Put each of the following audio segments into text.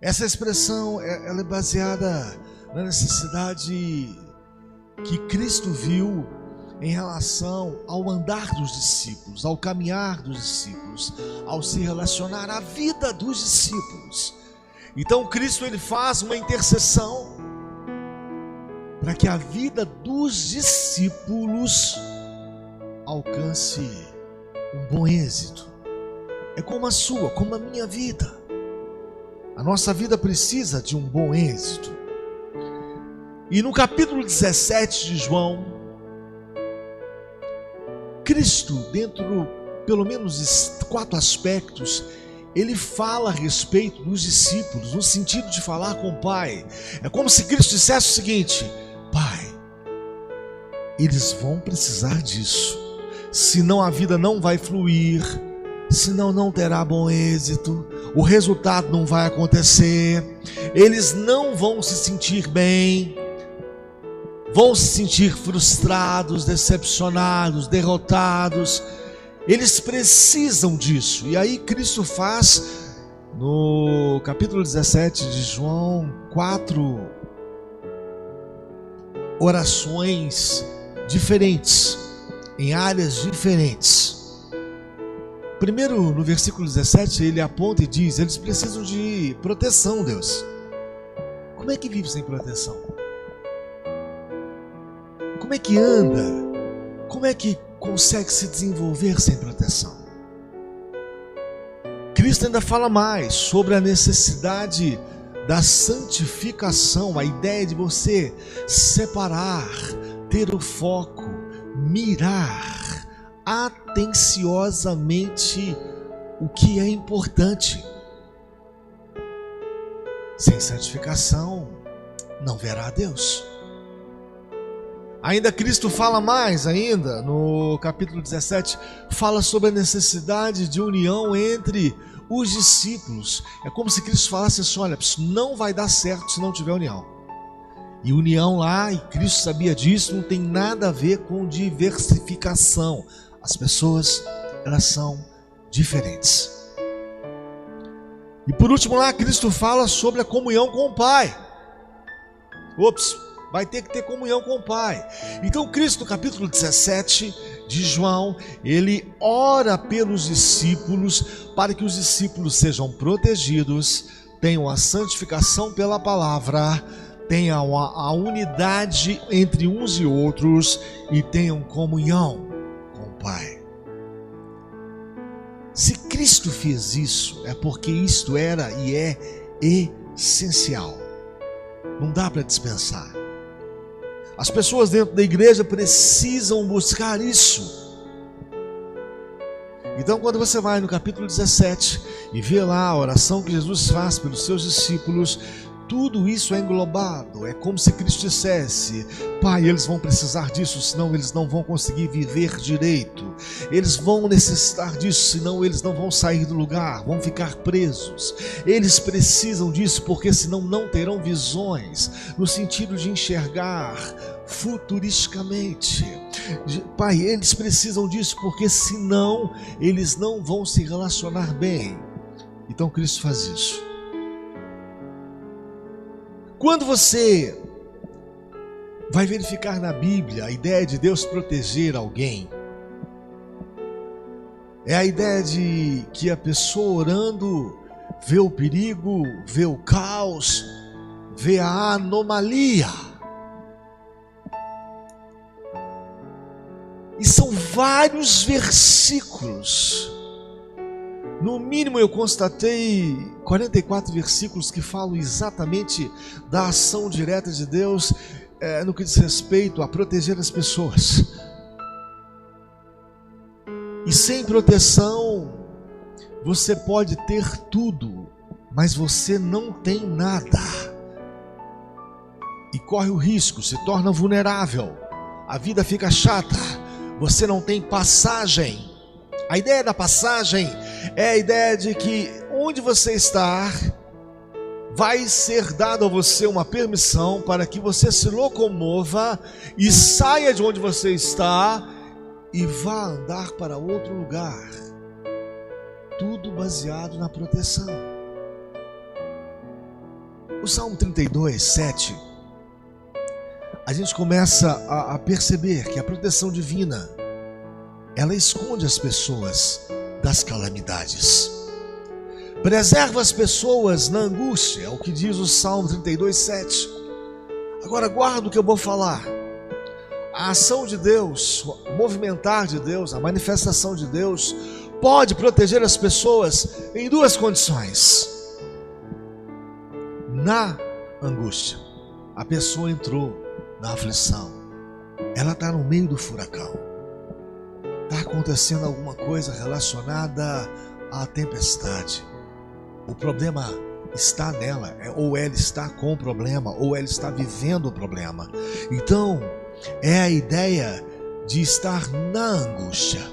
Essa expressão ela é baseada na necessidade que Cristo viu em relação ao andar dos discípulos, ao caminhar dos discípulos, ao se relacionar à vida dos discípulos. Então Cristo ele faz uma intercessão para que a vida dos discípulos alcance um bom êxito. É como a sua, como a minha vida. A nossa vida precisa de um bom êxito. E no capítulo 17 de João, Cristo, dentro pelo menos de 4 aspectos, ele fala a respeito dos discípulos, no sentido de falar com o Pai. É como se Cristo dissesse o seguinte: Pai, eles vão precisar disso, senão a vida não vai fluir, senão não terá bom êxito, o resultado não vai acontecer, eles não vão se sentir bem, vão se sentir frustrados, decepcionados, derrotados. Eles precisam disso. E aí Cristo faz, no capítulo 17 de João, 4 orações diferentes, em áreas diferentes. Primeiro, no versículo 17, ele aponta e diz: eles precisam de proteção, Deus. Como é que vive sem proteção? Como é que anda? Como é que consegue se desenvolver sem proteção? Cristo ainda fala mais sobre a necessidade da santificação, a ideia de você separar, ter o foco, mirar atenciosamente o que é importante. Sem santificação não verá a Deus. Ainda Cristo fala mais ainda, no capítulo 17, fala sobre a necessidade de união entre os discípulos. É como se Cristo falasse assim: olha, isso não vai dar certo se não tiver união. E união lá, e Cristo sabia disso, não tem nada a ver com diversificação. As pessoas, elas são diferentes. E por último lá, Cristo fala sobre a comunhão com o Pai. Vai ter que ter comunhão com o Pai. Então Cristo, no capítulo 17 de João, ele ora pelos discípulos, para que os discípulos sejam protegidos, tenham a santificação pela palavra, tenham a unidade entre uns e outros e tenham comunhão com o Pai. Se Cristo fez isso, é porque isto era e é essencial. Não dá para dispensar. As pessoas dentro da igreja precisam buscar isso. Então, quando você vai no capítulo 17 e vê lá a oração que Jesus faz pelos seus discípulos, tudo isso é englobado. É como se Cristo dissesse: Pai, eles vão precisar disso, senão eles não vão conseguir viver direito. Eles vão necessitar disso, senão eles não vão sair do lugar, vão ficar presos. Eles precisam disso, porque senão não terão visões, no sentido de enxergar futuristicamente. Pai, eles precisam disso, porque senão eles não vão se relacionar bem. Então Cristo faz isso. Quando você vai verificar na Bíblia a ideia de Deus proteger alguém, é a ideia de que a pessoa orando vê o perigo, vê o caos, vê a anomalia. E são vários versículos. No mínimo eu constatei 44 versículos que falam exatamente da ação direta de Deus no que diz respeito a proteger as pessoas. E sem proteção você pode ter tudo, mas você não tem nada. E corre o risco, se torna vulnerável, a vida fica chata, você não tem passagem. A ideia da passagem é a ideia de que onde você está, vai ser dado a você uma permissão para que você se locomova e saia de onde você está e vá andar para outro lugar. Tudo baseado na proteção. O Salmo 32, 7, a gente começa a perceber que a proteção divina, ela esconde as pessoas das calamidades. Preserva as pessoas na angústia, é o que diz o Salmo 32, 7. Agora guarda o que eu vou falar. A ação de Deus, o movimentar de Deus, a manifestação de Deus pode proteger as pessoas em duas condições. Na angústia, a pessoa entrou na aflição, ela está no meio do furacão, está acontecendo alguma coisa relacionada à tempestade. O problema está nela, ou ela está com o problema, ou ela está vivendo o problema. Então, é a ideia de estar na angústia.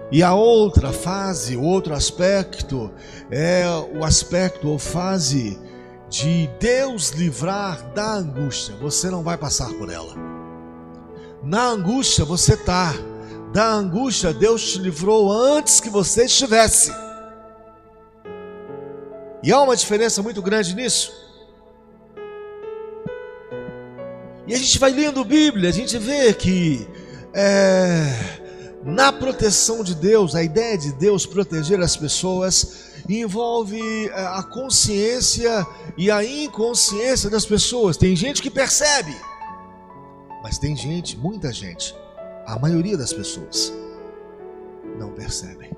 E a outra fase, o outro aspecto, é o aspecto ou fase de Deus livrar da angústia. Você não vai passar por ela. Na angústia você está. Da angústia Deus te livrou antes que você estivesse. E há uma diferença muito grande nisso. E a gente vai lendo Bíblia, a gente vê que na proteção de Deus, a ideia de Deus proteger as pessoas envolve a consciência e a inconsciência das pessoas. Tem gente que percebe, mas tem gente, muita gente, a maioria das pessoas não percebem.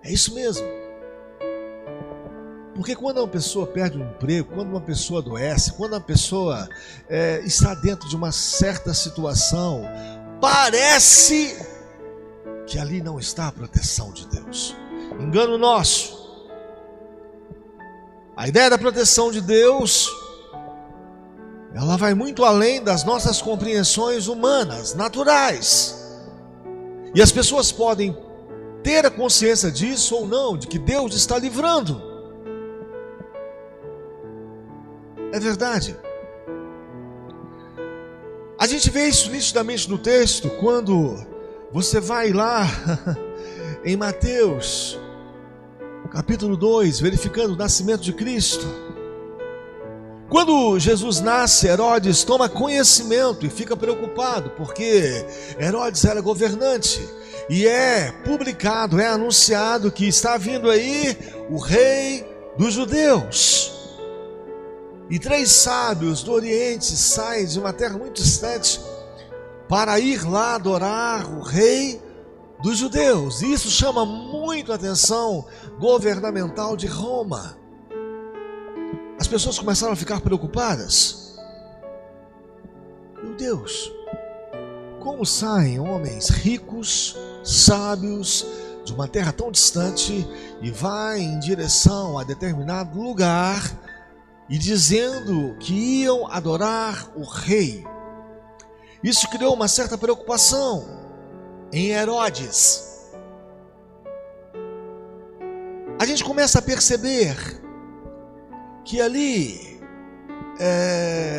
É isso mesmo. Porque quando uma pessoa perde um emprego, quando uma pessoa adoece, quando uma pessoa está dentro de uma certa situação, parece que ali não está a proteção de Deus. Engano nosso. A ideia da proteção de Deus, ela vai muito além das nossas compreensões humanas, naturais. E as pessoas podem ter a consciência disso ou não, de que Deus está livrando. É verdade. A gente vê isso nitidamente no texto, quando você vai lá em Mateus, capítulo 2, verificando o nascimento de Cristo. Quando Jesus nasce, Herodes toma conhecimento e fica preocupado, porque Herodes era governante, e é publicado, é anunciado que está vindo aí o rei dos judeus. E 3 sábios do Oriente saem de uma terra muito distante para ir lá adorar o rei dos judeus. E isso chama muito a atenção governamental de Roma. As pessoas começaram a ficar preocupadas. Meu Deus, como saem homens ricos, sábios, de uma terra tão distante e vai em direção a determinado lugar e dizendo que iam adorar o rei? Isso criou uma certa preocupação em Herodes. A gente começa a perceber que ali,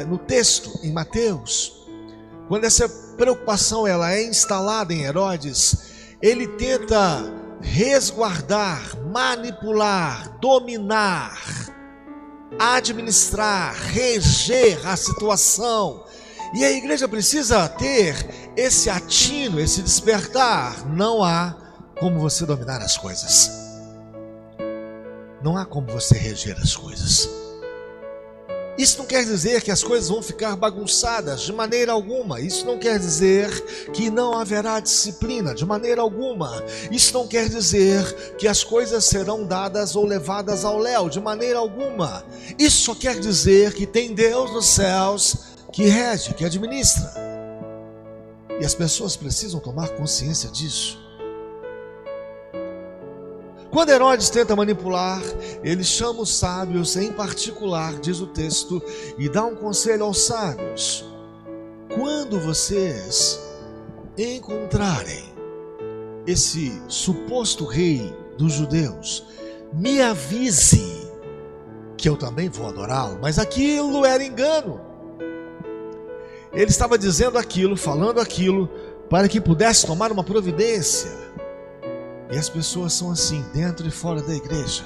no texto, em Mateus, quando essa preocupação ela é instalada em Herodes, ele tenta resguardar, manipular, dominar, administrar, reger a situação. E a igreja precisa ter esse atino, esse despertar. Não há como você dominar as coisas. Não há como você reger as coisas. Isso não quer dizer que as coisas vão ficar bagunçadas, de maneira alguma. Isso não quer dizer que não haverá disciplina, de maneira alguma. Isso não quer dizer que as coisas serão dadas ou levadas ao léu, de maneira alguma. Isso só quer dizer que tem Deus nos céus que rege, que administra. E as pessoas precisam tomar consciência disso. Quando Herodes tenta manipular, ele chama os sábios em particular, diz o texto, e dá um conselho aos sábios: quando vocês encontrarem esse suposto rei dos judeus, me avise que eu também vou adorá-lo. Mas aquilo era engano. Ele estava dizendo aquilo, falando aquilo, para que pudesse tomar uma providência. E as pessoas são assim, dentro e fora da igreja.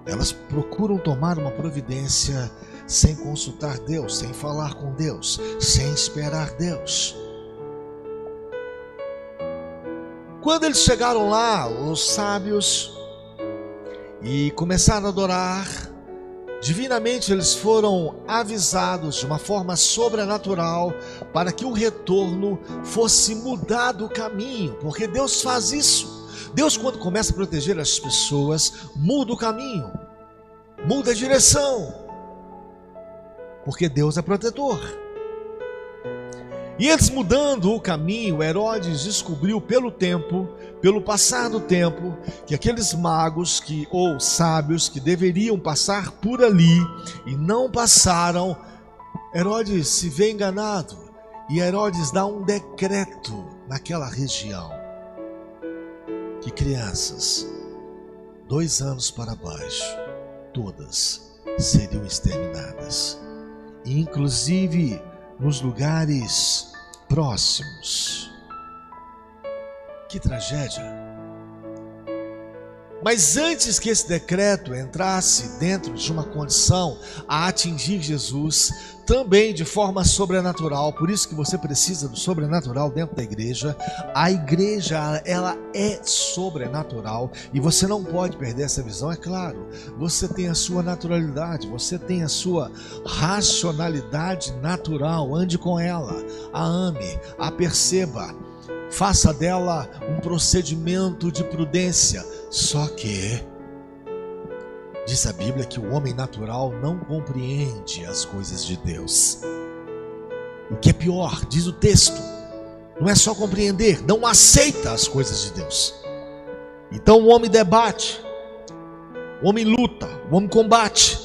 Elas procuram tomar uma providência sem consultar Deus, sem falar com Deus, sem esperar Deus. Quando eles chegaram lá, os sábios, e começaram a adorar, divinamente eles foram avisados de uma forma sobrenatural para que o retorno fosse mudado o caminho, porque Deus faz isso. Deus, quando começa a proteger as pessoas, muda o caminho, muda a direção, porque Deus é protetor. E eles mudando o caminho, Herodes descobriu pelo passar do tempo, que aqueles magos ou sábios que deveriam passar por ali e não passaram. Herodes se vê enganado e Herodes dá um decreto naquela região que crianças 2 anos para baixo, todas seriam exterminadas, inclusive nos lugares próximos. Que tragédia! Mas antes que esse decreto entrasse dentro de uma condição a atingir Jesus, também de forma sobrenatural, por isso que você precisa do sobrenatural dentro da igreja. A igreja, ela é sobrenatural e você não pode perder essa visão. É claro, você tem a sua naturalidade, você tem a sua racionalidade natural, ande com ela, a ame, a perceba, faça dela um procedimento de prudência. Só que diz a Bíblia que o homem natural não compreende as coisas de Deus. O que é pior, diz o texto, não é só compreender, não aceita as coisas de Deus. Então o homem debate, o homem luta, o homem combate.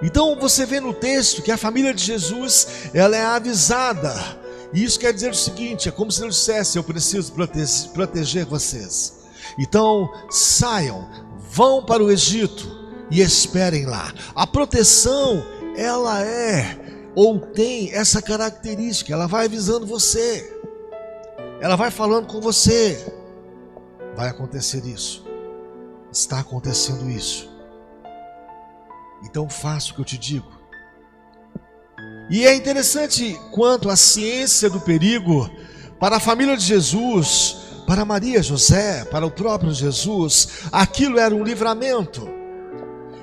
Então você vê no texto que a família de Jesus, ela é avisada. E isso quer dizer o seguinte, é como se ele dissesse: eu preciso proteger vocês. Então saiam, vão para o Egito e esperem lá. A proteção, ela ou tem essa característica, ela vai avisando você, ela vai falando com você, vai acontecer isso, está acontecendo isso, então faça o que eu te digo. E é interessante quanto à ciência do perigo para a família de Jesus, para Maria, José, para o próprio Jesus, aquilo era um livramento.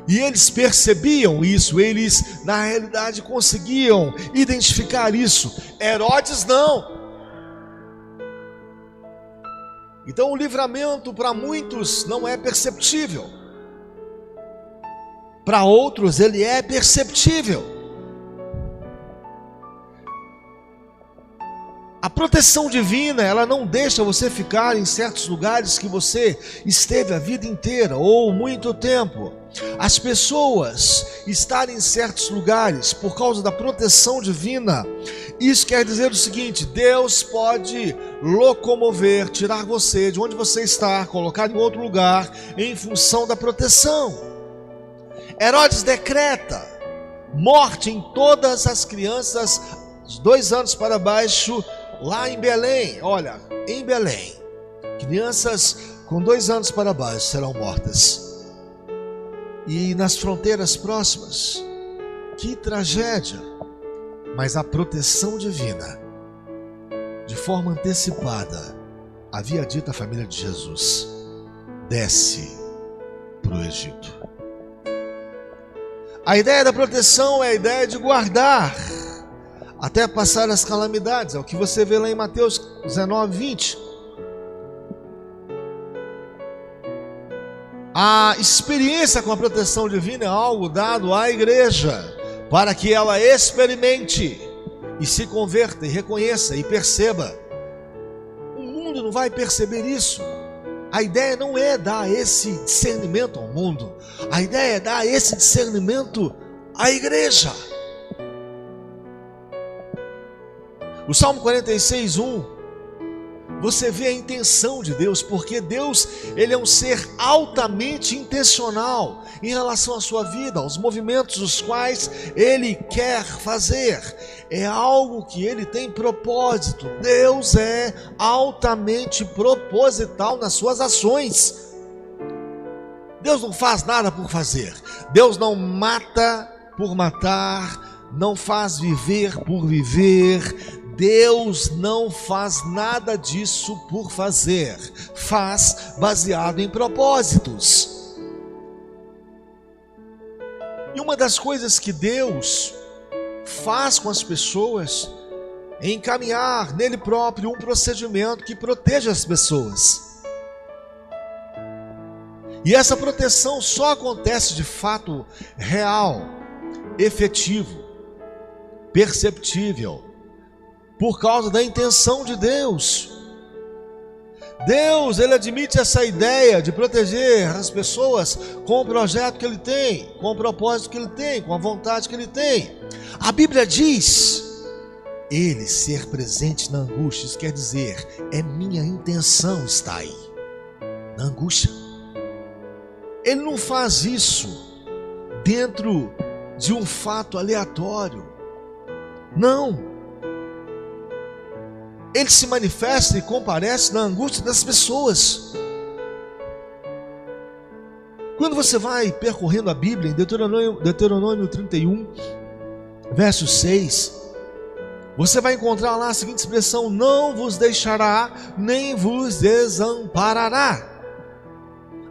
E eles percebiam isso, eles na realidade conseguiam identificar isso. Herodes não. Então o livramento para muitos não é perceptível. Para outros ele é perceptível. A proteção divina, ela não deixa você ficar em certos lugares que você esteve a vida inteira ou muito tempo. As pessoas estarem em certos lugares por causa da proteção divina, isso quer dizer o seguinte: Deus pode locomover, tirar você de onde você está, colocar em outro lugar, em função da proteção. Herodes decreta morte em todas as crianças de 2 anos para baixo, lá em Belém. Olha, em Belém, crianças com 2 anos para baixo serão mortas. E nas fronteiras próximas, que tragédia! Mas a proteção divina, de forma antecipada, havia dito à família de Jesus: desce para o Egito. A ideia da proteção é a ideia de guardar até passar as calamidades. É o que você vê lá em Mateus 19, 20. A experiência com a proteção divina é algo dado à igreja, para que ela experimente e se converta e reconheça e perceba. O mundo não vai perceber isso. A ideia não é dar esse discernimento ao mundo, a ideia é dar esse discernimento à igreja. O Salmo 46, 1, você vê a intenção de Deus, porque Deus, ele é um ser altamente intencional em relação à sua vida, aos movimentos os quais ele quer fazer. É algo que ele tem propósito. Deus é altamente proposital nas suas ações. Deus não faz nada por fazer. Deus não mata por matar, não faz viver por viver. Deus não faz nada disso por fazer. Faz baseado em propósitos. E uma das coisas que Deus faz com as pessoas é encaminhar nele próprio um procedimento que proteja as pessoas. E essa proteção só acontece de fato real, efetivo, perceptível, por causa da intenção de Deus. Deus, Ele admite essa ideia de proteger as pessoas com o projeto que Ele tem, com o propósito que Ele tem, com a vontade que Ele tem. A Bíblia diz, Ele ser presente na angústia, isso quer dizer, é minha intenção estar aí, na angústia. Ele não faz isso dentro de um fato aleatório, não. Ele se manifesta e comparece na angústia das pessoas. Quando você vai percorrendo a Bíblia, em Deuteronômio 31, verso 6, você vai encontrar lá a seguinte expressão: não vos deixará, nem vos desamparará.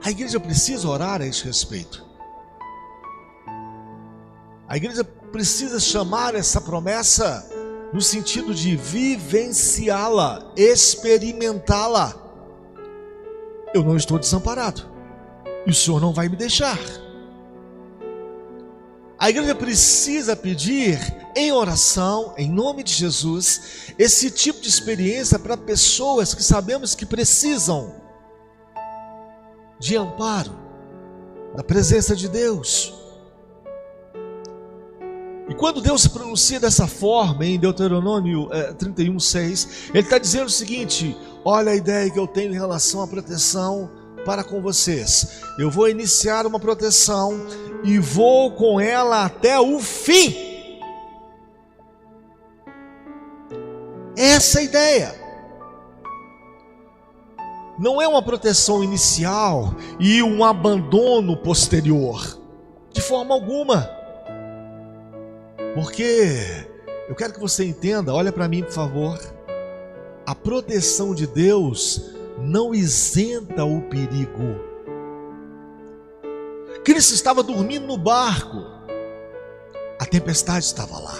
A igreja precisa orar a esse respeito. A igreja precisa chamar essa promessa no sentido de vivenciá-la, experimentá-la. Eu não estou desamparado, e o Senhor não vai me deixar. A igreja precisa pedir em oração, em nome de Jesus, esse tipo de experiência para pessoas que sabemos que precisam de amparo, da presença de Deus. E quando Deus se pronuncia dessa forma, em Deuteronômio 31, 6, Ele está dizendo o seguinte: olha a ideia que eu tenho em relação à proteção para com vocês. Eu vou iniciar uma proteção e vou com ela até o fim. Essa é a ideia. Não é uma proteção inicial e um abandono posterior, de forma alguma. Porque eu quero que você entenda, olha para mim por favor, a proteção de Deus não isenta o perigo. Cristo estava dormindo no barco, a tempestade estava lá.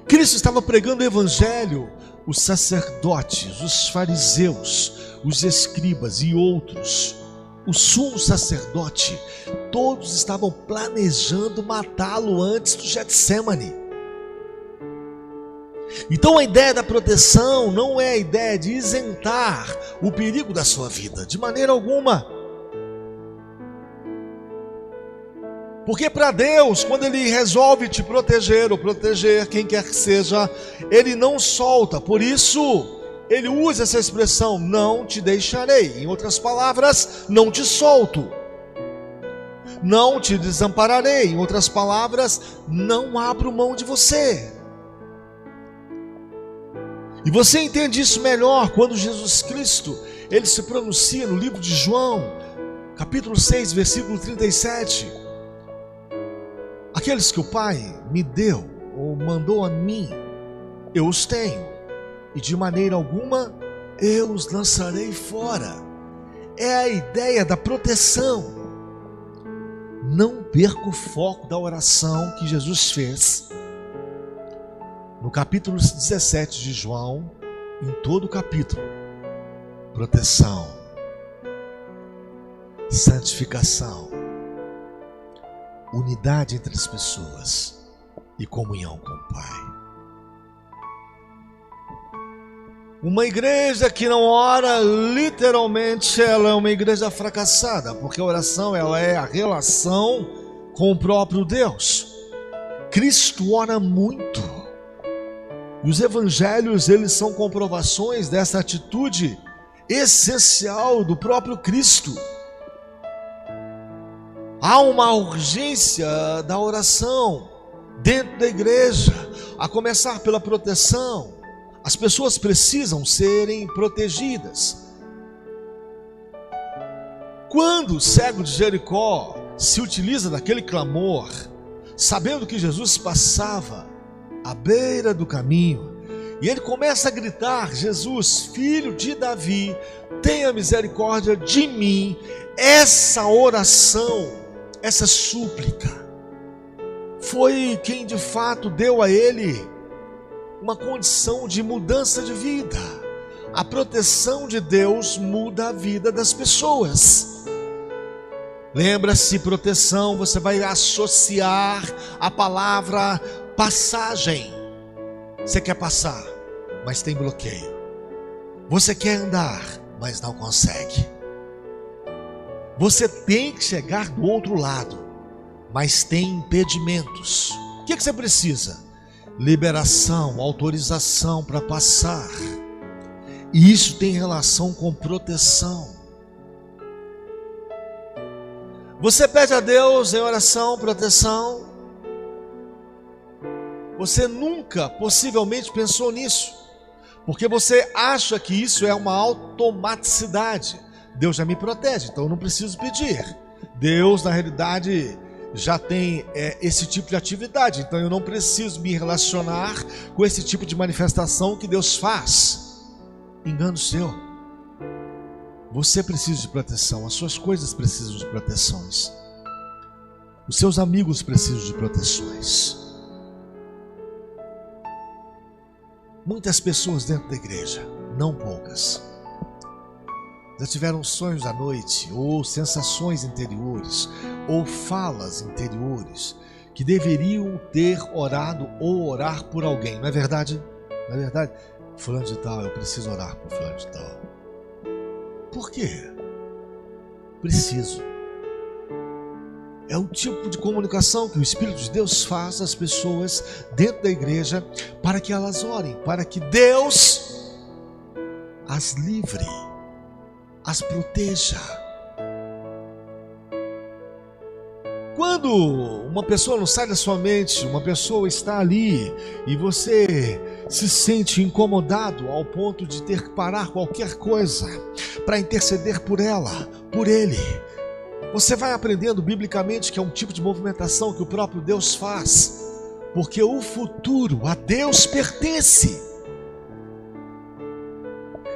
Cristo estava pregando o evangelho, os sacerdotes, os fariseus, os escribas e outros, o sumo sacerdote, todos estavam planejando matá-lo antes do Getsemane. Então a ideia da proteção não é a ideia de isentar o perigo da sua vida, de maneira alguma. Porque para Deus, quando Ele resolve te proteger ou proteger quem quer que seja, Ele não solta. Por isso Ele usa essa expressão: não te deixarei. Em outras palavras, não te solto, não te desampararei. Em outras palavras, não abro mão de você. E você entende isso melhor quando Jesus Cristo, Ele se pronuncia no livro de João, capítulo 6, versículo 37. Aqueles que o Pai me deu ou mandou a mim, eu os tenho, e de maneira alguma eu os lançarei fora. É a ideia da proteção. Não perca o foco da oração que Jesus fez no capítulo 17 de João, em todo o capítulo: proteção, santificação, unidade entre as pessoas e comunhão com o Pai. Uma igreja que não ora, literalmente, ela é uma igreja fracassada, porque a oração, ela é a relação com o próprio Deus. Cristo ora muito, e os evangelhos, eles são comprovações dessa atitude essencial do próprio Cristo. Há uma urgência da oração dentro da igreja, a começar pela proteção. As pessoas precisam serem protegidas. Quando o cego de Jericó se utiliza daquele clamor, sabendo que Jesus passava à beira do caminho, e ele começa a gritar: Jesus, filho de Davi, tenha misericórdia de mim. Essa oração, essa súplica, foi quem de fato deu a ele uma condição de mudança de vida. A proteção de Deus muda a vida das pessoas. Lembra-se, proteção, você vai associar a palavra passagem. Você quer passar, mas tem bloqueio. Você quer andar, mas não consegue. Você tem que chegar do outro lado, mas tem impedimentos. O que você precisa? Liberação, autorização para passar. E isso tem relação com proteção. Você pede a Deus em oração proteção. Você nunca possivelmente pensou nisso, porque você acha que isso é uma automaticidade. Deus já me protege, então eu não preciso pedir. Deus, na realidade, já tem esse tipo de atividade, então eu não preciso me relacionar com esse tipo de manifestação que Deus faz. Engano seu. Você precisa de proteção, as suas coisas precisam de proteções, os seus amigos precisam de proteções. Muitas pessoas dentro da igreja, não poucas, já tiveram sonhos à noite, ou sensações interiores, ou falas interiores, que deveriam ter orado ou orar por alguém. Não é verdade? Não é verdade? Fulano de tal, eu preciso orar por fulano de tal. Por quê? Preciso. É o tipo de comunicação que o Espírito de Deus faz às pessoas dentro da igreja, para que elas orem, para que Deus as livre, as proteja. Quando uma pessoa não sai da sua mente, uma pessoa está ali e você se sente incomodado ao ponto de ter que parar qualquer coisa para interceder por ela, por ele, você vai aprendendo biblicamente que é um tipo de movimentação que o próprio Deus faz, porque o futuro a Deus pertence.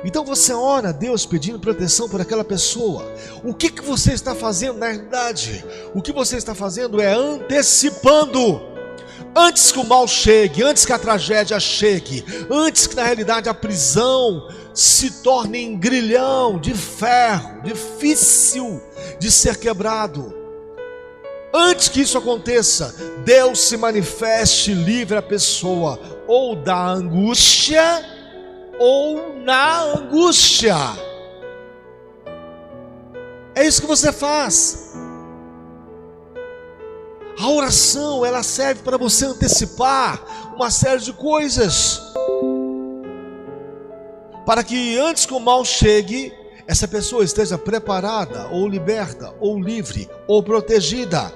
Então você ora a Deus pedindo proteção por aquela pessoa. O que você está fazendo na realidade? O que você está fazendo é antecipando. Antes que o mal chegue, antes que a tragédia chegue, antes que na realidade a prisão se torne em grilhão de ferro, difícil de ser quebrado. Antes que isso aconteça, Deus se manifeste, livre a pessoa ou da angústia ou na angústia. É isso que você faz. A oração, ela serve para você antecipar uma série de coisas, para que antes que o mal chegue, essa pessoa esteja preparada, ou liberta, ou livre, ou protegida.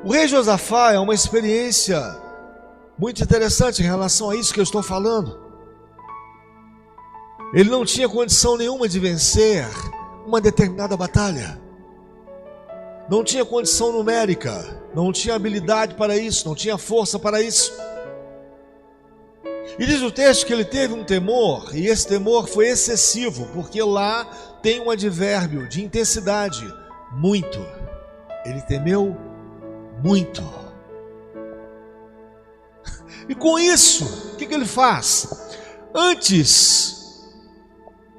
O rei Josafá é uma experiência muito interessante em relação a isso que eu estou falando. Ele não tinha condição nenhuma de vencer uma determinada batalha. Não tinha condição numérica, não tinha habilidade para isso, não tinha força para isso. E diz o texto que ele teve um temor, e esse temor foi excessivo, porque lá tem um advérbio de intensidade, muito. Ele temeu muito. E com isso, o que ele faz? Antes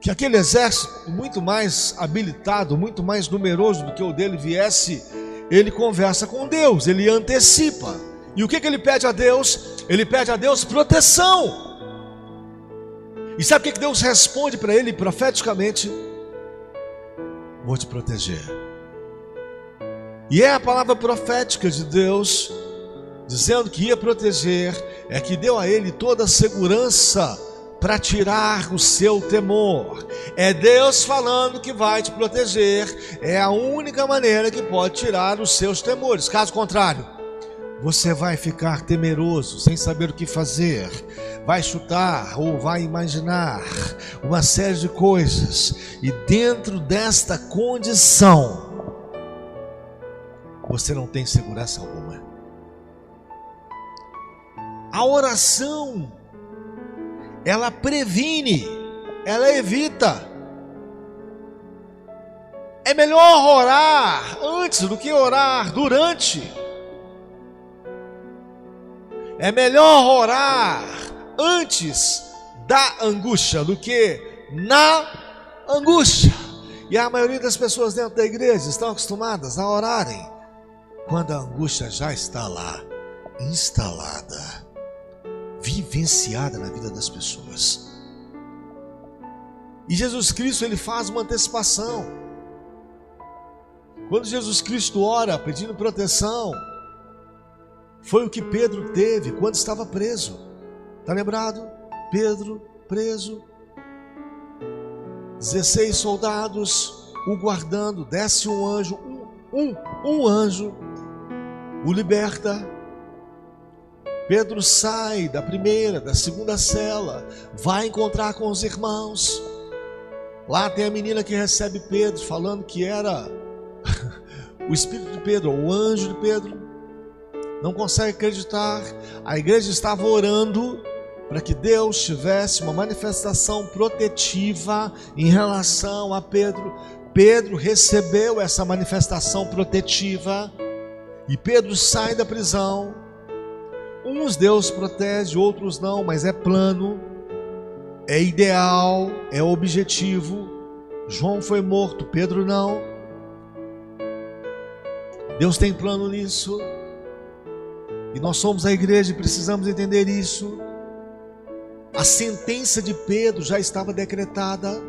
que aquele exército muito mais habilitado, muito mais numeroso do que o dele viesse, ele conversa com Deus, ele antecipa. E o que ele pede a Deus? Ele pede a Deus proteção. E sabe o que Deus responde para ele profeticamente? Vou te proteger. E é a palavra profética de Deus, dizendo que ia proteger, é que deu a ele toda a segurança para tirar o seu temor. É Deus falando que vai te proteger, é a única maneira que pode tirar os seus temores. Caso contrário, você vai ficar temeroso, sem saber o que fazer, vai chutar ou vai imaginar uma série de coisas, e dentro desta condição, você não tem segurança alguma. A oração, ela previne, ela evita. É melhor orar antes do que orar durante. É melhor orar antes da angústia do que na angústia. E a maioria das pessoas dentro da igreja estão acostumadas a orarem quando a angústia já está lá, instalada, vivenciada na vida das pessoas. E Jesus Cristo, ele faz uma antecipação. Quando Jesus Cristo ora pedindo proteção, foi o que Pedro teve quando estava preso. Está lembrado? Pedro preso, 16 soldados o guardando, desce um anjo, um anjo o liberta. Pedro sai da primeira, da segunda cela, vai encontrar com os irmãos. Lá tem a menina que recebe Pedro, falando que era o espírito de Pedro, o anjo de Pedro. Não consegue acreditar. A igreja estava orando para que Deus tivesse uma manifestação protetiva em relação a Pedro. Pedro recebeu essa manifestação protetiva e Pedro sai da prisão. Uns Deus protege, outros não, mas é plano, é ideal, é objetivo. João foi morto, Pedro não. Deus tem plano nisso. E nós somos a igreja e precisamos entender isso. A sentença de Pedro já estava decretada.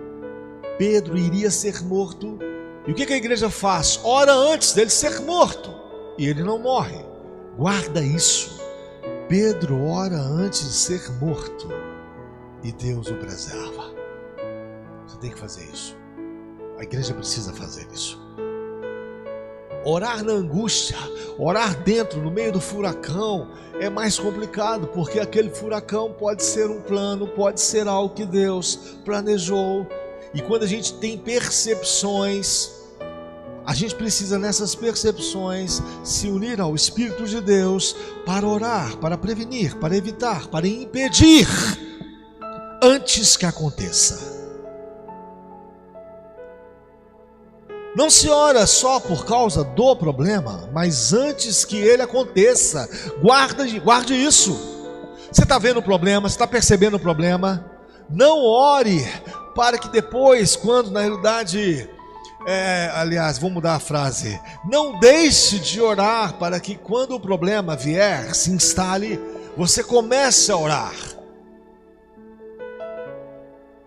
Pedro iria ser morto. E o que a igreja faz? Ora antes dele ser morto. E ele não morre. Guarda isso. Pedro ora antes de ser morto. E Deus o preserva. Você tem que fazer isso. A igreja precisa fazer isso. Orar na angústia, orar dentro, no meio do furacão, é mais complicado, porque aquele furacão pode ser um plano, pode ser algo que Deus planejou. E quando a gente tem percepções, a gente precisa nessas percepções se unir ao Espírito de Deus para orar, para prevenir, para evitar, para impedir antes que aconteça. Não se ora só por causa do problema, mas antes que ele aconteça. Guarde isso. Você está vendo o problema, você está percebendo o problema. Não ore para que depois, quando na realidade, aliás, vou mudar a frase. Não deixe de orar para que quando o problema vier, se instale, você comece a orar.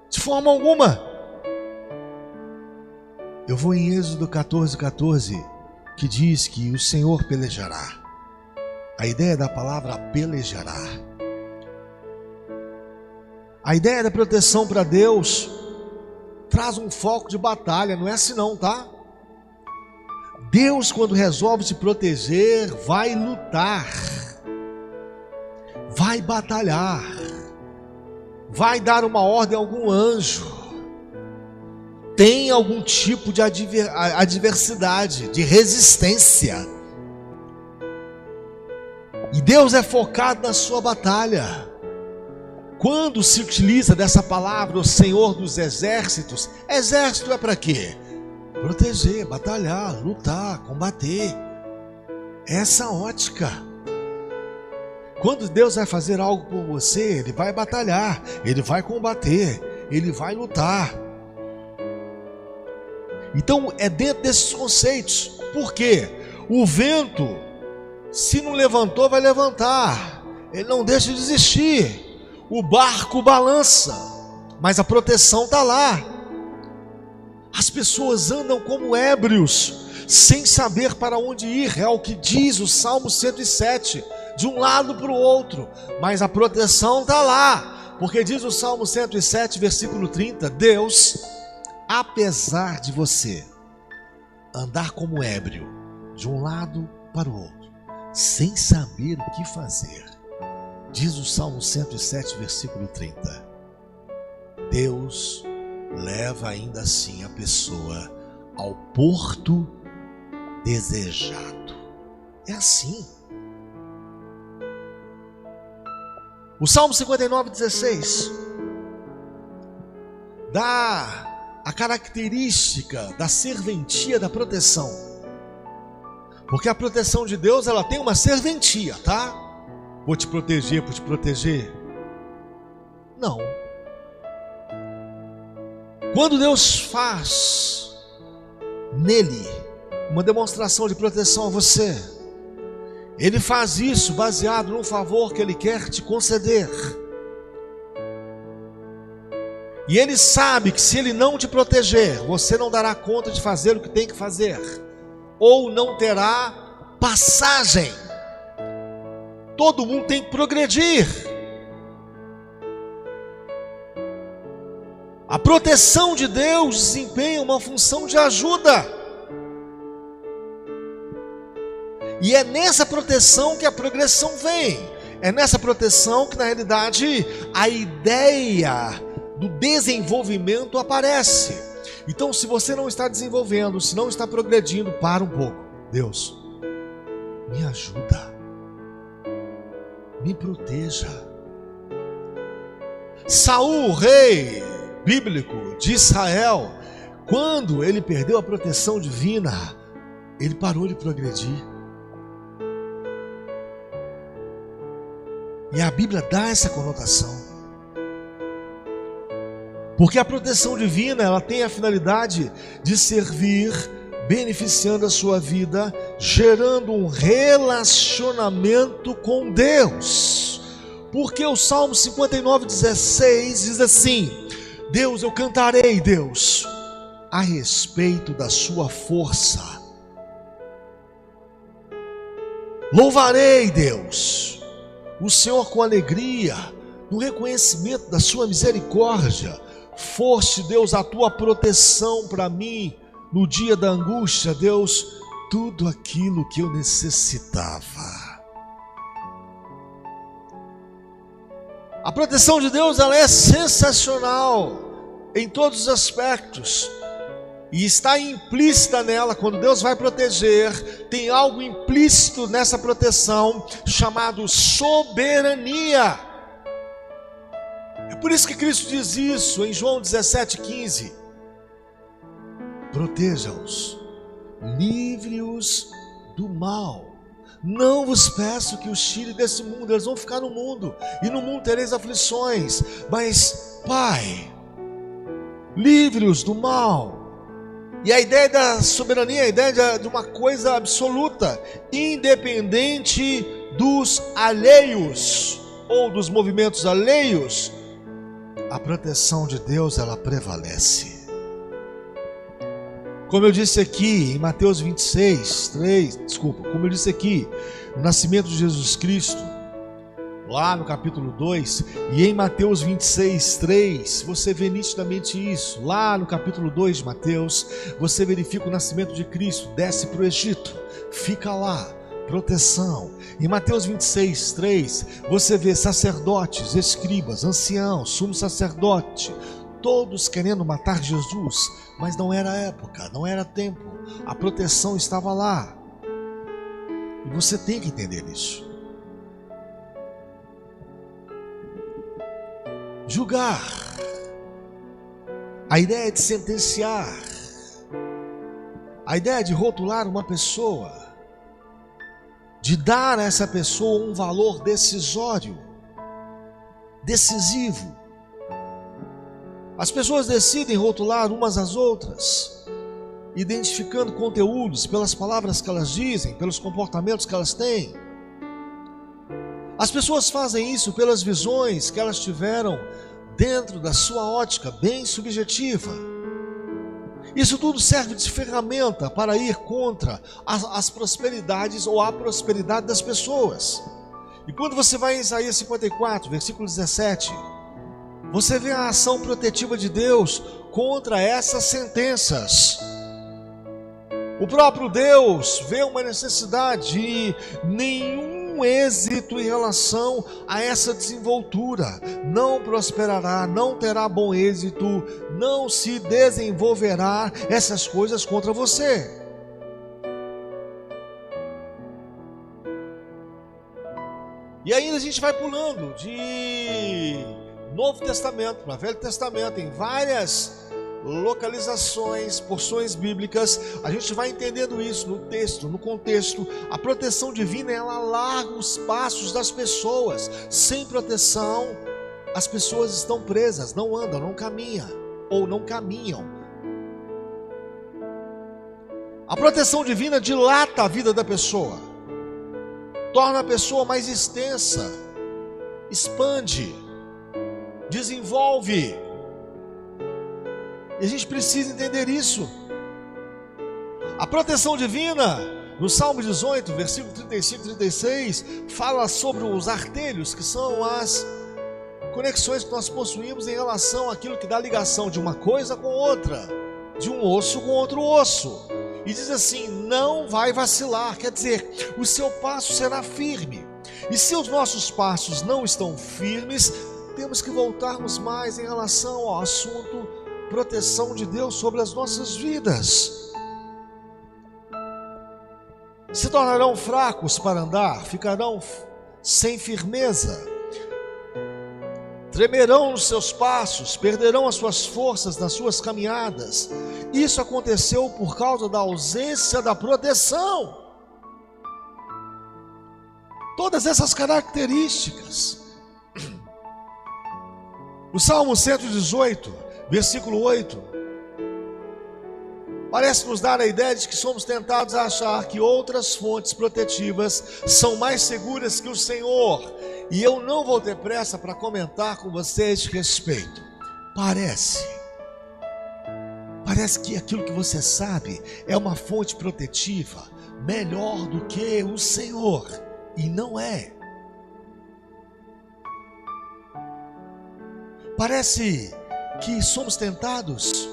De forma alguma. Eu vou em Êxodo 14, que diz que o Senhor pelejará. A ideia da palavra pelejará. A ideia da proteção para Deus traz um foco de batalha, não é assim não, tá? Deus, quando resolve te proteger, vai lutar, vai batalhar, vai dar uma ordem a algum anjo. Tem algum tipo de adversidade, de resistência. E Deus é focado na sua batalha. Quando se utiliza dessa palavra, o Senhor dos exércitos, exército é para quê? Proteger, batalhar, lutar, combater. Essa ótica. Quando Deus vai fazer algo por você, Ele vai batalhar, Ele vai combater, Ele vai lutar. Então é dentro desses conceitos. Por quê? O vento, se não levantou, vai levantar. Ele não deixa de existir. O barco balança, mas a proteção está lá. As pessoas andam como ébrios, sem saber para onde ir. É o que diz o Salmo 107, de um lado para o outro. Mas a proteção está lá. Porque diz o Salmo 107, versículo 30, Deus, apesar de você andar como ébrio, de um lado para o outro, sem saber o que fazer. Diz o Salmo 107, versículo 30. Deus leva ainda assim a pessoa ao porto desejado. É assim. O Salmo 59, 16 dá a característica da serventia da proteção. Porque a proteção de Deus, ela tem uma serventia, tá? Vou te proteger por te proteger. Não. Quando Deus faz nele uma demonstração de proteção a você, Ele faz isso baseado num favor que Ele quer te conceder. E Ele sabe que se Ele não te proteger, você não dará conta de fazer o que tem que fazer, ou não terá passagem. Todo mundo tem que progredir. A proteção de Deus desempenha uma função de ajuda. E é nessa proteção que a progressão vem. É nessa proteção que, na realidade, a ideia do desenvolvimento aparece. Então, se você não está desenvolvendo, se não está progredindo, para um pouco. Deus, me ajuda. Me proteja. Saul, rei bíblico de Israel, quando ele perdeu a proteção divina, ele parou de progredir. E a Bíblia dá essa conotação. Porque a proteção divina, ela tem a finalidade de servir, beneficiando a sua vida, gerando um relacionamento com Deus. Porque o Salmo 59, 16 diz assim: Deus, eu cantarei, Deus, a respeito da sua força. Louvarei, Deus, o Senhor com alegria, no reconhecimento da sua misericórdia. Foste, Deus, a tua proteção para mim no dia da angústia, Deus, tudo aquilo que eu necessitava. A proteção de Deus, ela é sensacional em todos os aspectos. E está implícita nela, quando Deus vai proteger, tem algo implícito nessa proteção chamado soberania. É por isso que Cristo diz isso em João 17,15. Proteja-os, livre-os do mal. Não vos peço que os tire desse mundo, eles vão ficar no mundo, e no mundo tereis aflições, mas, Pai, livre-os do mal. E a ideia da soberania é a ideia de uma coisa absoluta, independente dos alheios, ou dos movimentos alheios. A proteção de Deus, ela prevalece. Como eu disse aqui em Mateus 26, 3, como eu disse aqui, no nascimento de Jesus Cristo, lá no capítulo 2, e em Mateus 26, 3, você vê nitidamente isso. Lá no capítulo 2 de Mateus, você verifica o nascimento de Cristo, desce para o Egito, fica lá, proteção. Em Mateus 26, 3, você vê sacerdotes, escribas, anciãos, sumo sacerdote, todos querendo matar Jesus, mas não era época, não era tempo, a proteção estava lá. E você tem que entender isso. Julgar, a ideia de sentenciar, a ideia de rotular uma pessoa, de dar a essa pessoa um valor decisório, decisivo. As pessoas decidem rotular umas às outras, identificando conteúdos pelas palavras que elas dizem, pelos comportamentos que elas têm. As pessoas fazem isso pelas visões que elas tiveram dentro da sua ótica bem subjetiva. Isso tudo serve de ferramenta para ir contra as prosperidades ou a prosperidade das pessoas. E quando você vai em Isaías 54, versículo 17, você vê a ação protetiva de Deus contra essas sentenças. O próprio Deus vê uma necessidade e nenhum êxito em relação a essa desenvoltura. Não prosperará, não terá bom êxito, não se desenvolverá essas coisas contra você. E ainda a gente vai pulando de Novo Testamento para Velho Testamento, em várias localizações, porções bíblicas, a gente vai entendendo isso no texto, no contexto. A proteção divina, ela alarga os passos das pessoas. Sem proteção, as pessoas estão presas, não andam, não caminham, ou não caminham. A proteção divina dilata a vida da pessoa, torna a pessoa mais extensa, expande, desenvolve. E a gente precisa entender isso. A proteção divina, no Salmo 18, versículo 35 e 36, fala sobre os artelhos, que são as conexões que nós possuímos em relação àquilo que dá ligação de uma coisa com outra, de um osso com outro osso. E diz assim: não vai vacilar, quer dizer, o seu passo será firme. E se os nossos passos não estão firmes, temos que voltarmos mais em relação ao assunto proteção de Deus sobre as nossas vidas. Se tornarão fracos para andar, ficarão sem firmeza, tremerão nos seus passos, perderão as suas forças nas suas caminhadas. Isso aconteceu por causa da ausência da proteção. Todas essas características. O Salmo 118, versículo 8, parece nos dar a ideia de que somos tentados a achar que outras fontes protetivas são mais seguras que o Senhor. E eu não vou ter pressa para comentar com você a este respeito. Parece que aquilo que você sabe é uma fonte protetiva melhor do que o Senhor, e não é. Parece que somos tentados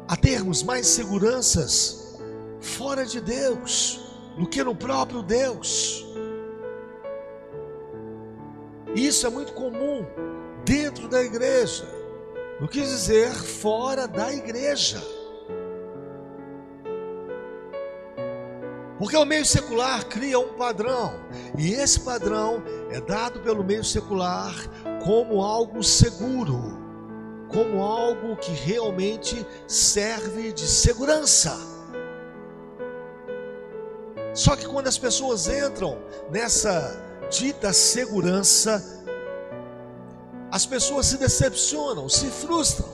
a termos mais seguranças fora de Deus do que no próprio Deus. Isso é muito comum dentro da igreja, não quis dizer fora da igreja, porque o meio secular cria um padrão, e esse padrão é dado pelo meio secular como algo seguro, como algo que realmente serve de segurança. Só que quando as pessoas entram nessa dita segurança, as pessoas se decepcionam, se frustram,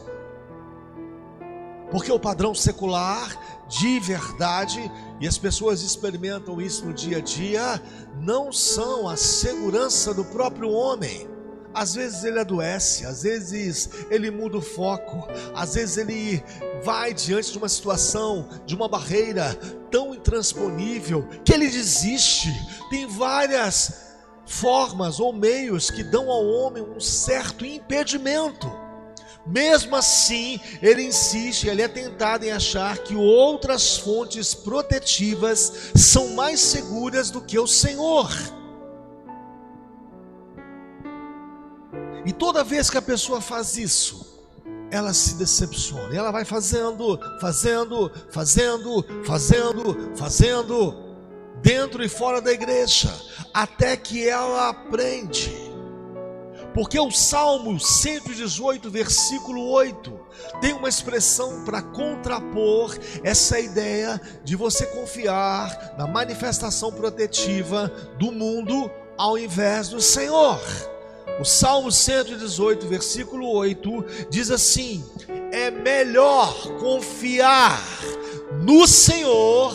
porque o padrão secular de verdade, e as pessoas experimentam isso no dia a dia, não são a segurança do próprio homem. Às vezes ele adoece, às vezes ele muda o foco, às vezes ele vai diante de uma situação, de uma barreira tão intransponível que ele desiste. Tem várias formas ou meios que dão ao homem um certo impedimento. Mesmo assim, ele insiste, ele é tentado em achar que outras fontes protetivas são mais seguras do que o Senhor. E toda vez que a pessoa faz isso, ela se decepciona. E ela vai fazendo, dentro e fora da igreja, até que ela aprende. Porque o Salmo 118, versículo 8, tem uma expressão para contrapor essa ideia de você confiar na manifestação protetiva do mundo ao invés do Senhor. O Salmo 118, versículo 8, diz assim: é melhor confiar no Senhor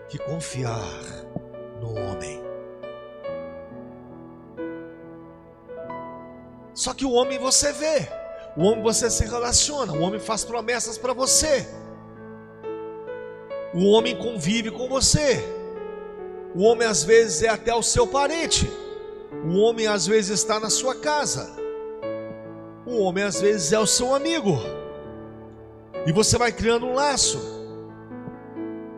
que confiar no homem. Só que o homem você vê, o homem você se relaciona, o homem faz promessas para você, o homem convive com você, o homem às vezes é até o seu parente, o homem às vezes está na sua casa, o homem às vezes é o seu amigo. E você vai criando um laço.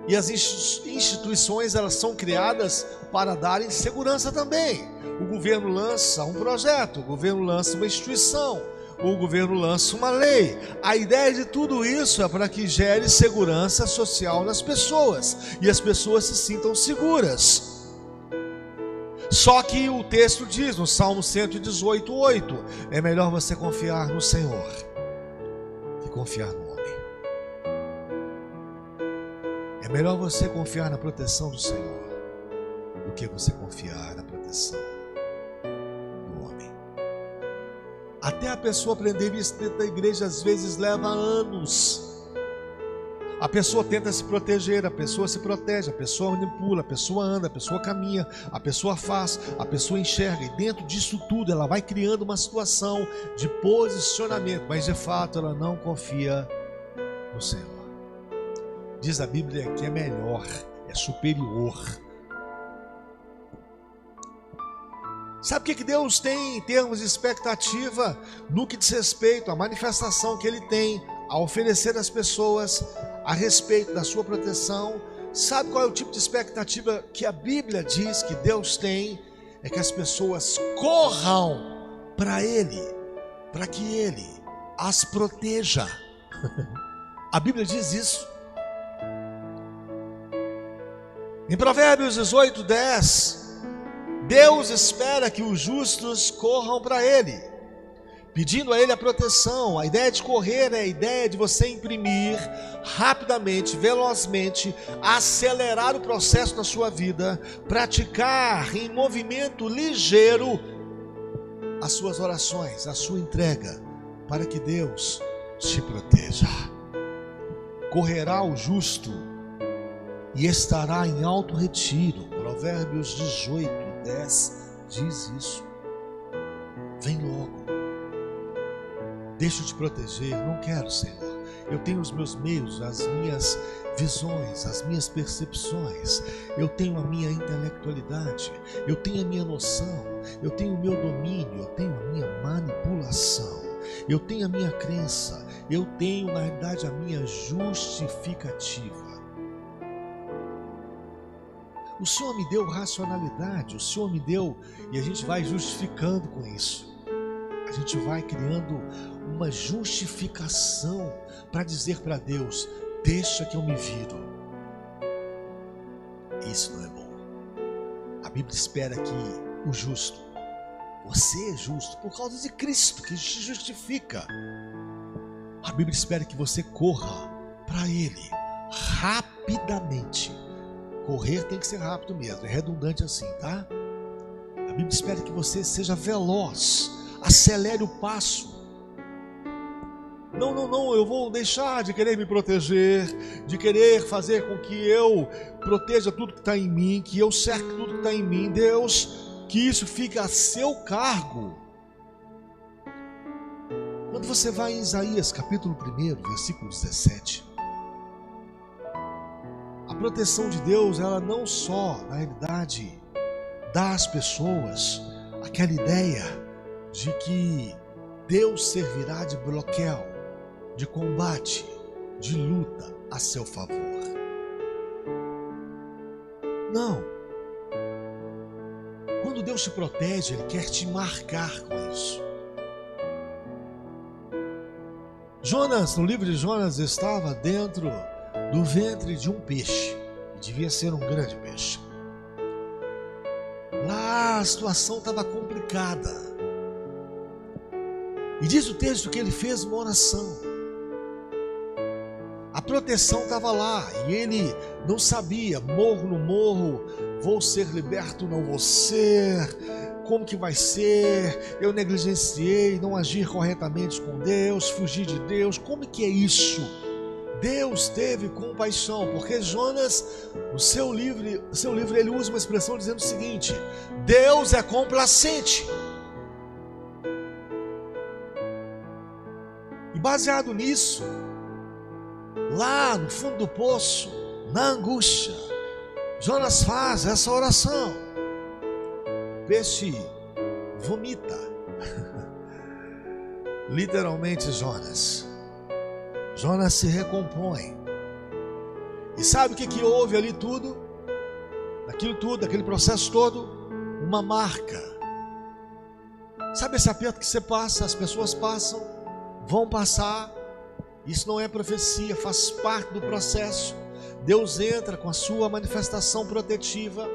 E as instituições, elas são criadas para darem segurança também. O governo lança um projeto, o governo lança uma instituição, o governo lança uma lei. A ideia de tudo isso é para que gere segurança social nas pessoas e as pessoas se sintam seguras. Só que o texto diz no Salmo 118:8, é melhor você confiar no Senhor que confiar no homem. É melhor você confiar na proteção do Senhor do que você confiar na proteção do homem. Até a pessoa aprender isso dentro da igreja às vezes leva anos. A pessoa tenta se proteger, a pessoa se protege, a pessoa manipula, a pessoa anda, a pessoa caminha, a pessoa faz, a pessoa enxerga. E dentro disso tudo ela vai criando uma situação de posicionamento, mas de fato ela não confia no Senhor. Diz a Bíblia que é melhor, é superior. Sabe o que Deus tem em termos de expectativa no que diz respeito à manifestação que Ele tem a oferecer às pessoas a respeito da sua proteção? Sabe qual é o tipo de expectativa que a Bíblia diz que Deus tem? É que as pessoas corram para Ele, para que Ele as proteja. A Bíblia diz isso. Em Provérbios 18:10, Deus espera que os justos corram para Ele, pedindo a Ele a proteção. A ideia de correr é a ideia de você imprimir rapidamente, velozmente, acelerar o processo na sua vida, praticar em movimento ligeiro as suas orações, a sua entrega, para que Deus te proteja. Correrá o justo e estará em alto retiro. Provérbios 18:10 diz isso. Vem logo. Deixa eu te proteger. Não quero, Senhor. Eu tenho os meus meios, as minhas visões, as minhas percepções. Eu tenho a minha intelectualidade. Eu tenho a minha noção. Eu tenho o meu domínio. Eu tenho a minha manipulação. Eu tenho a minha crença. Eu tenho, na realidade, a minha justificativa. O Senhor me deu racionalidade, o Senhor me deu, e a gente vai justificando com isso. A gente vai criando uma justificação para dizer para Deus: deixa que eu me viro. Isso não é bom. A Bíblia espera que o justo, você é justo por causa de Cristo que te justifica. A Bíblia espera que você corra para Ele rapidamente. Correr tem que ser rápido mesmo, é redundante assim, tá? A Bíblia espera que você seja veloz, acelere o passo. Não, eu vou deixar de querer me proteger, de querer fazer com que eu proteja tudo que está em mim, que eu cerque tudo que está em mim. Deus, que isso fique a seu cargo. Quando você vai em Isaías capítulo 1, versículo 17, a proteção de Deus, ela não só, na realidade, dá às pessoas aquela ideia de que Deus servirá de bloqueio, de combate, de luta a seu favor. Não. Quando Deus te protege, Ele quer te marcar com isso. Jonas, no livro de Jonas, estava dentro do ventre de um peixe, e devia ser um grande peixe. Lá a situação estava complicada, e diz o texto que ele fez uma oração. A proteção estava lá, e ele não sabia, morro no morro, vou ser liberto, não vou ser, como que vai ser? Eu negligenciei, não agir corretamente com Deus, fugir de Deus, como que é isso? Deus teve compaixão, porque Jonas, no seu livro ele usa uma expressão dizendo o seguinte: Deus é complacente. E baseado nisso, lá no fundo do poço, na angústia, Jonas faz essa oração. O peixe vomita literalmente Jonas. Jonas se recompõe. E sabe o que houve ali tudo? Aquilo tudo, aquele processo todo? Uma marca. Sabe esse aperto que você passa, as pessoas passam, vão passar. Isso não é profecia, faz parte do processo. Deus entra com a sua manifestação protetiva.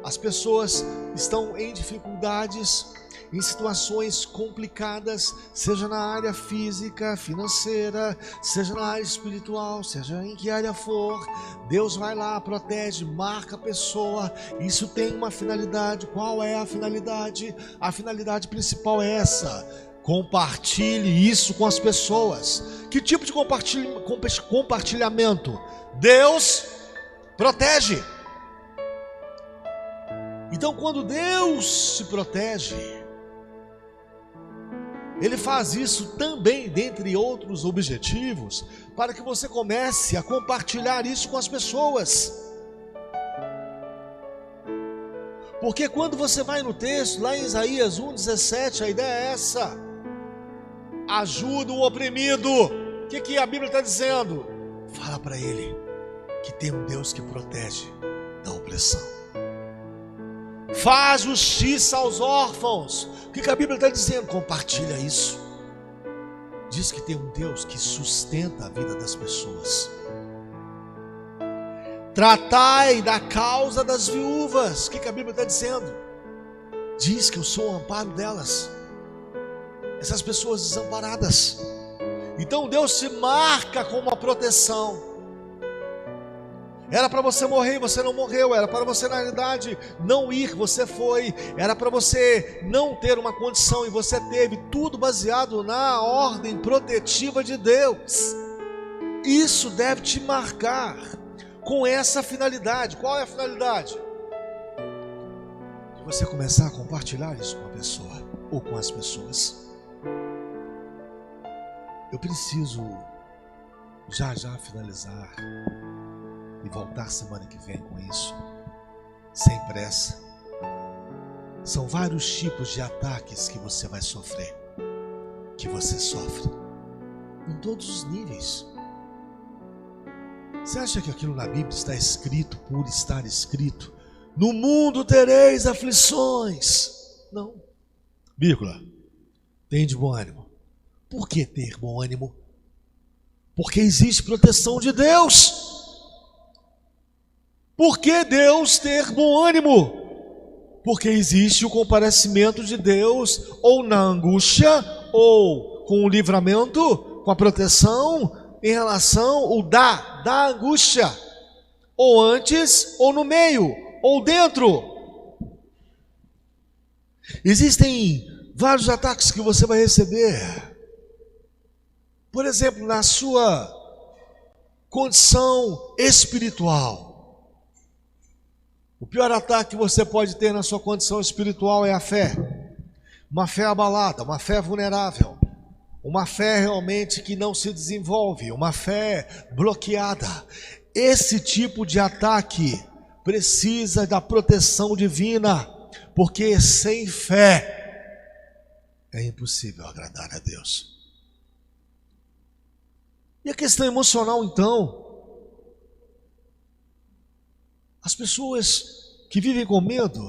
As pessoas estão em dificuldades, em situações complicadas, seja na área física, financeira, seja na área espiritual, seja em que área for. Deus vai lá, protege, marca a pessoa. Isso tem uma finalidade. Qual é a finalidade? A finalidade principal é essa: compartilhe isso com as pessoas. Que tipo de compartilhamento? Deus protege. Então, quando Deus se protege, Ele faz isso também, dentre outros objetivos, para que você comece a compartilhar isso com as pessoas. Porque quando você vai no texto, lá em Isaías 1,17, a ideia é essa: ajuda o oprimido. O que a Bíblia está dizendo? Fala para ele que tem um Deus que protege da opressão. Faz justiça aos órfãos. O que a Bíblia está dizendo? Compartilha isso. Diz que tem um Deus que sustenta a vida das pessoas. Tratai da causa das viúvas. O que a Bíblia está dizendo? Diz que eu sou o amparo delas, essas pessoas desamparadas. Então Deus se marca com uma proteção. Era para você morrer e você não morreu. Era para você, na realidade, não ir, você foi. Era para você não ter uma condição e você teve. Tudo baseado na ordem protetiva de Deus. Isso deve te marcar com essa finalidade. Qual é a finalidade? De você começar a compartilhar isso com a pessoa ou com as pessoas. Eu preciso já finalizar e voltar semana que vem com isso, sem pressa. São vários tipos de ataques que você vai sofrer, que você sofre, em todos os níveis. Você acha que aquilo na Bíblia está escrito por estar escrito? No mundo tereis aflições. Não. Vírgula. Tem de bom ânimo. Por que ter bom ânimo? Porque existe proteção de Deus. Por que Deus ter bom ânimo? Porque existe o comparecimento de Deus, ou na angústia, ou com o livramento, com a proteção, em relação ou da angústia, ou antes, ou no meio, ou dentro. Existem vários ataques que você vai receber. Por exemplo, na sua condição espiritual. O pior ataque que você pode ter na sua condição espiritual é a fé. Uma fé abalada, uma fé vulnerável, uma fé realmente que não se desenvolve, uma fé bloqueada. Esse tipo de ataque precisa da proteção divina, porque sem fé é impossível agradar a Deus. E a questão emocional, então? As pessoas que vivem com medo,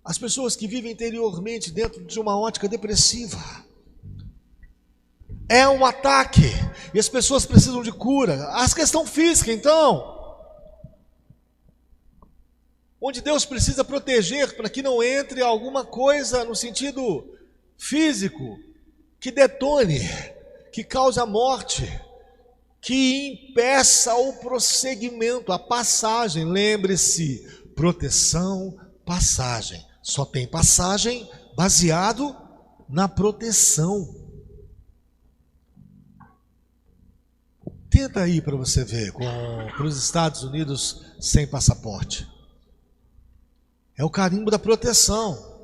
as pessoas que vivem interiormente dentro de uma ótica depressiva, é um ataque, e as pessoas precisam de cura. A questão física, então, onde Deus precisa proteger para que não entre alguma coisa no sentido físico que detone, que cause a morte, que impeça o prosseguimento, a passagem. Lembre-se, proteção, passagem. Só tem passagem baseado na proteção. Tenta ir para você ver, para os Estados Unidos sem passaporte. É o carimbo da proteção.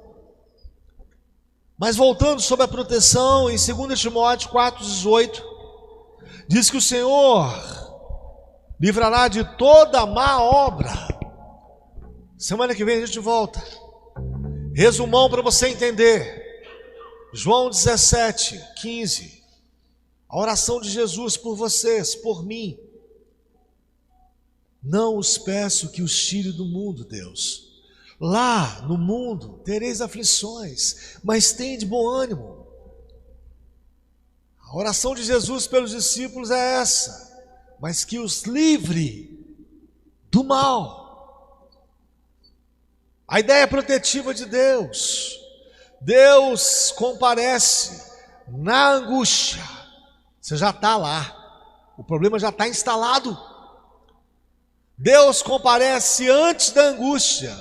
Mas voltando sobre a proteção, em 2 Timóteo 4,18, diz que o Senhor livrará de toda má obra. Semana que vem a gente volta. Resumão para você entender. João 17:15. A oração de Jesus por vocês, por mim. Não os peço que os tire do mundo, Deus. Lá no mundo tereis aflições, mas tende bom ânimo. A oração de Jesus pelos discípulos é essa, mas que os livre do mal. A ideia protetiva de Deus. Deus comparece na angústia. Você já está lá, o problema já está instalado. Deus comparece antes da angústia,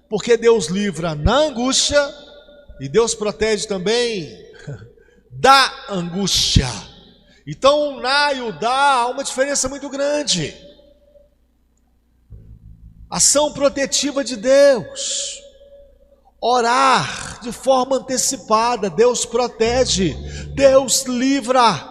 porque Deus livra na angústia e Deus protege também da angústia. Então o na e o da há uma diferença muito grande. Ação protetiva de Deus. Orar de forma antecipada, Deus protege, Deus livra.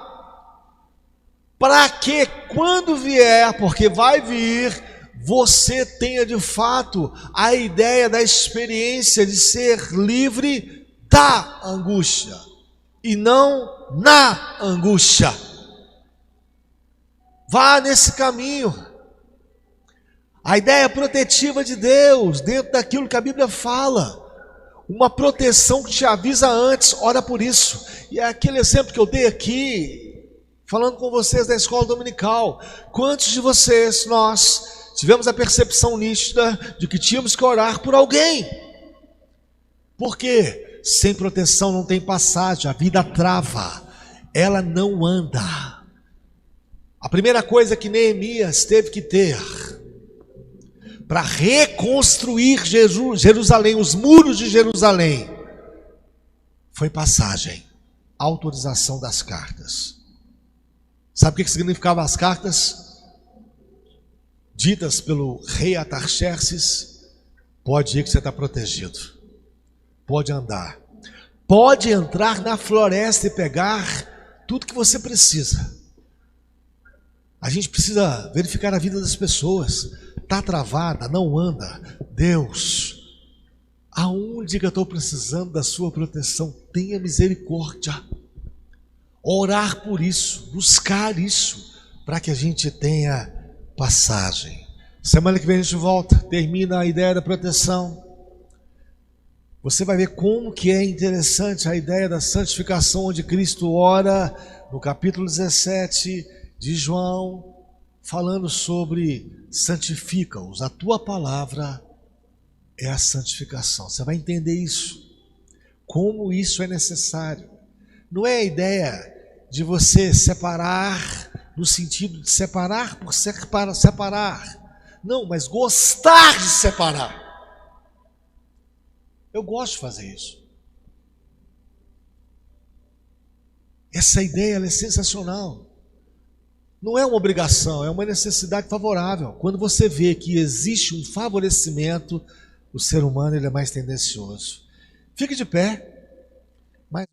Para que quando vier, porque vai vir, você tenha de fato a ideia da experiência de ser livre da angústia e não na angústia. Vá nesse caminho. A ideia protetiva de Deus, dentro daquilo que a Bíblia fala, uma proteção que te avisa antes, ora por isso. E é aquele exemplo que eu dei aqui, falando com vocês da escola dominical. Quantos de vocês, nós, tivemos a percepção nítida de que tínhamos que orar por alguém? Por quê? Sem proteção não tem passagem, a vida trava, ela não anda. A primeira coisa que Neemias teve que ter para reconstruir Jerusalém, os muros de Jerusalém, foi passagem, autorização das cartas. Sabe o que significavam as cartas? Ditas pelo rei Artaxerxes: pode ir que você está protegido, pode andar, pode entrar na floresta e pegar tudo que você precisa. A gente precisa verificar a vida das pessoas. Está travada, não anda. Deus, aonde que eu estou precisando da sua proteção? Tenha misericórdia. Orar por isso, buscar isso, para que a gente tenha passagem. Semana que vem a gente volta, termina a ideia da proteção. Você vai ver como que é interessante a ideia da santificação, onde Cristo ora no capítulo 17 de João, falando sobre santifica-os. A tua palavra é a santificação. Você vai entender isso, como isso é necessário. Não é a ideia de você separar, no sentido de separar por separar. Não, mas gostar de separar. Eu gosto de fazer isso. Essa ideia ela é sensacional. Não é uma obrigação, é uma necessidade favorável. Quando você vê que existe um favorecimento, o ser humano ele é mais tendencioso. Fique de pé.